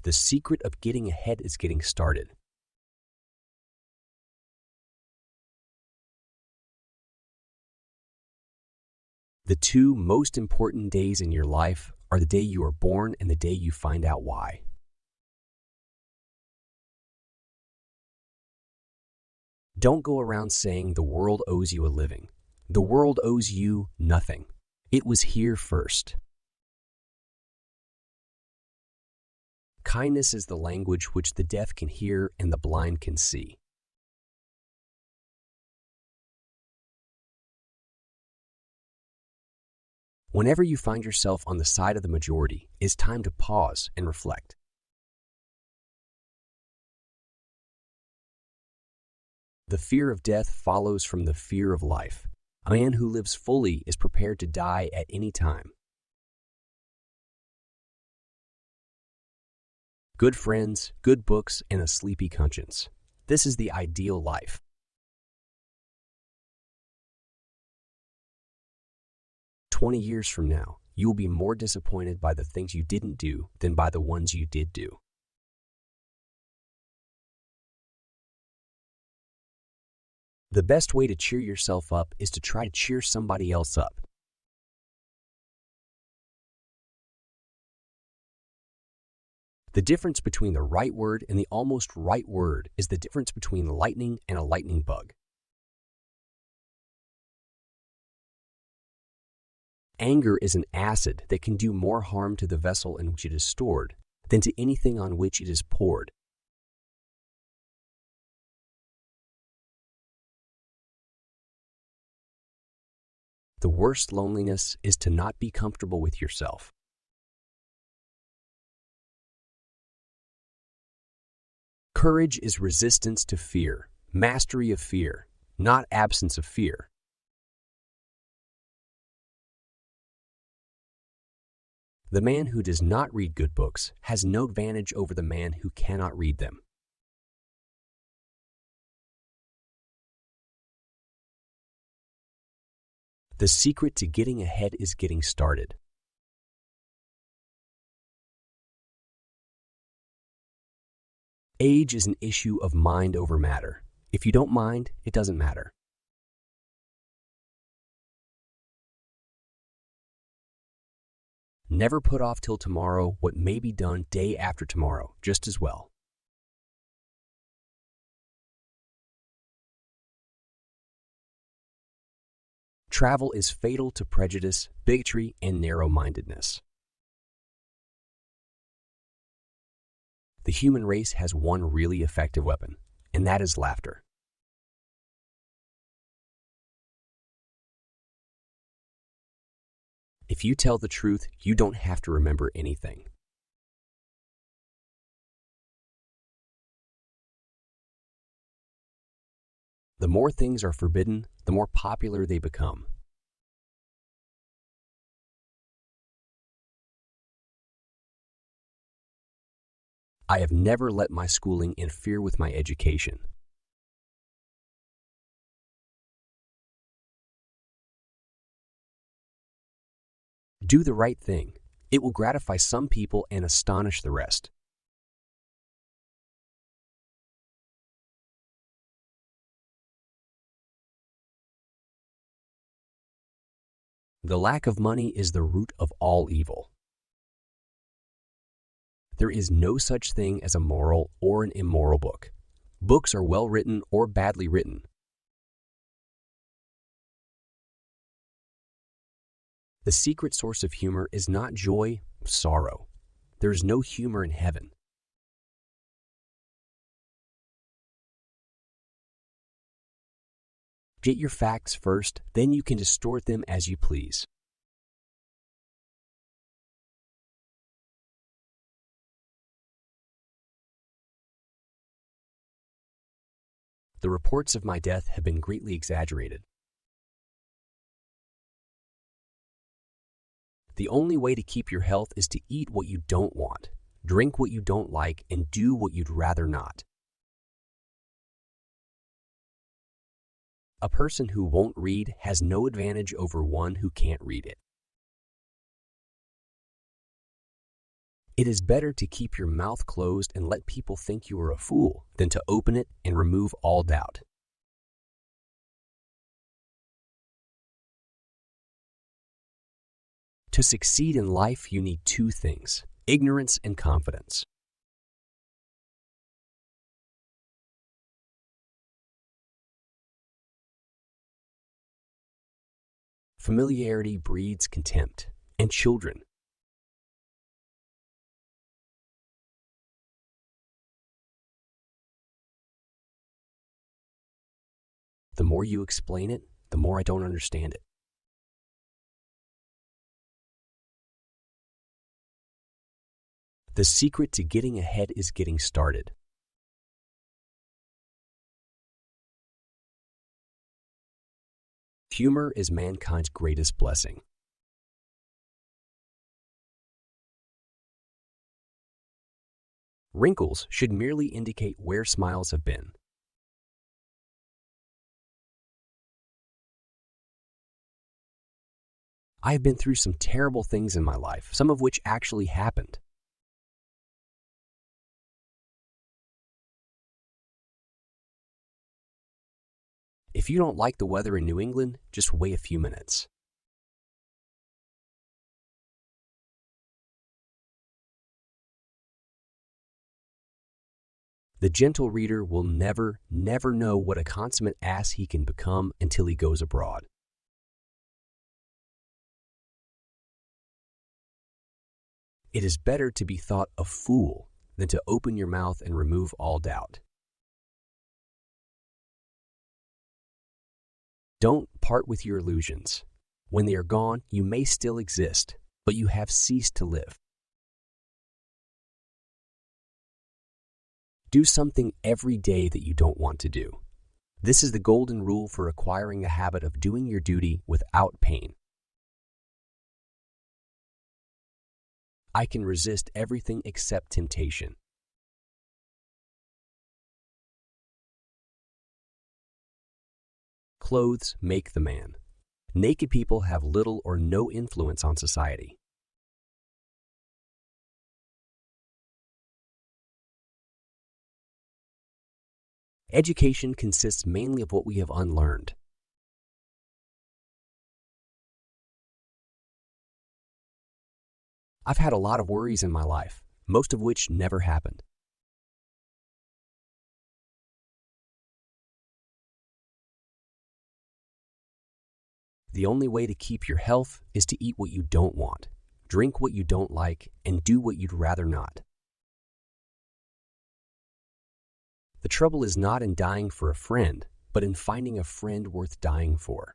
The secret of getting ahead is getting started. The two most important days in your life are the day you are born and the day you find out why. Don't go around saying the world owes you a living. The world owes you nothing. It was here first. Kindness is the language which the deaf can hear and the blind can see. Whenever you find yourself on the side of the majority, it's time to pause and reflect. The fear of death follows from the fear of life. A man who lives fully is prepared to die at any time. Good friends, good books, and a sleepy conscience. This is the ideal life. "20 years from now, you will be more disappointed by the things you didn't do than by the ones you did do." The best way to cheer yourself up is to try to cheer somebody else up. The difference between the right word and the almost right word is the difference between lightning and a lightning bug. Anger is an acid that can do more harm to the vessel in which it is stored than to anything on which it is poured. The worst loneliness is to not be comfortable with yourself. Courage is resistance to fear, mastery of fear, not absence of fear. The man who does not read good books has no advantage over the man who cannot read them. The secret to getting ahead is getting started. Age is an issue of mind over matter. If you don't mind, it doesn't matter. Never put off till tomorrow what may be done day after tomorrow just as well. Travel is fatal to prejudice, bigotry, and narrow-mindedness. The human race has one really effective weapon, and that is laughter. If you tell the truth, you don't have to remember anything. The more things are forbidden, the more popular they become. I have never let my schooling interfere with my education. Do the right thing. It will gratify some people and astonish the rest. The lack of money is the root of all evil. There is no such thing as a moral or an immoral book. Books are well written or badly written. The secret source of humor is not joy, sorrow. There is no humor in heaven. Get your facts first, then you can distort them as you please. The reports of my death have been greatly exaggerated. The only way to keep your health is to eat what you don't want, drink what you don't like, and do what you'd rather not. A person who won't read has no advantage over one who can't read it. It is better to keep your mouth closed and let people think you are a fool than to open it and remove all doubt. To succeed in life, you need two things: ignorance and confidence. Familiarity breeds contempt, and children. The more you explain it, the more I don't understand it. The secret to getting ahead is getting started. Humor is mankind's greatest blessing. Wrinkles should merely indicate where smiles have been. I have been through some terrible things in my life, some of which actually happened. If you don't like the weather in New England, just wait a few minutes. The gentle reader will never know what a consummate ass he can become until he goes abroad. It is better to be thought a fool than to open your mouth and remove all doubt. Don't part with your illusions. When they are gone, you may still exist, but you have ceased to live. Do something every day that you don't want to do. This is the golden rule for acquiring the habit of doing your duty without pain. I can resist everything except temptation. Clothes make the man. Naked people have little or no influence on society. Education consists mainly of what we have unlearned. I've had a lot of worries in my life, most of which never happened. The only way to keep your health is to eat what you don't want, drink what you don't like, and do what you'd rather not. The trouble is not in dying for a friend, but in finding a friend worth dying for.